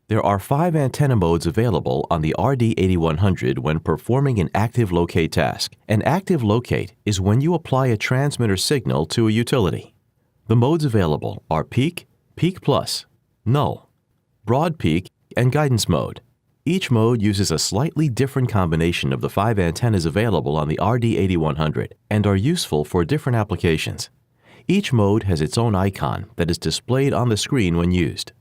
There are 5 antenna modes available on the RD8100 when performing an active locate task. An active locate is when you apply a transmitter signal to a utility. The modes available are peak, peak plus, null, broad peak, and guidance mode. Each mode uses a slightly different combination of the 5 antennas available on the RD8100 and are useful for different applications. Each mode has its own icon that is displayed on the screen when used.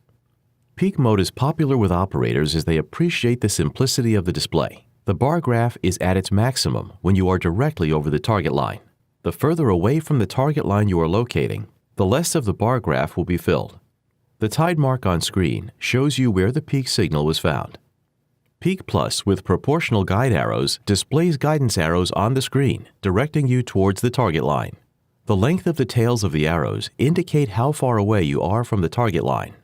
Peak mode is popular with operators as they appreciate the simplicity of the display. The bar graph is at its maximum when you are directly over the target line. The further away from the target line you are locating, the less of the bar graph will be filled. The tide mark on screen shows you where the peak signal was found. Peak Plus with proportional guide arrows displays guidance arrows on the screen, directing you towards the target line. The length of the tails of the arrows indicate how far away you are from the target line.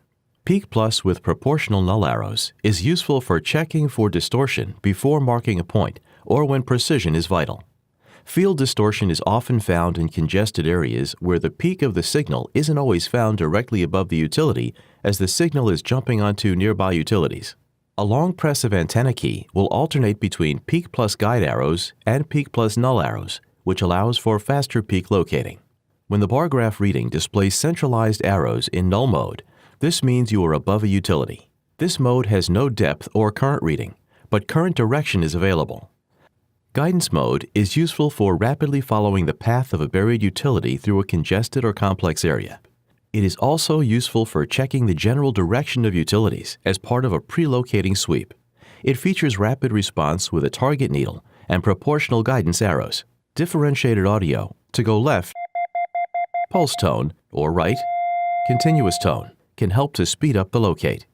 Peak Plus with proportional null arrows is useful for checking for distortion before marking a point or when precision is vital. Field distortion is often found in congested areas where the peak of the signal isn't always found directly above the utility as the signal is jumping onto nearby utilities. A long press of antenna key will alternate between Peak Plus guide arrows and Peak Plus null arrows, which allows for faster peak locating. When the bar graph reading displays centralized arrows in null mode, this means you are above a utility. This mode has no depth or current reading, but current direction is available. Guidance mode is useful for rapidly following the path of a buried utility through a congested or complex area. It is also useful for checking the general direction of utilities as part of a pre-locating sweep. It features rapid response with a target needle and proportional guidance arrows. Differentiated audio to go left, pulse tone, or right, continuous tone, can help to speed up the locate.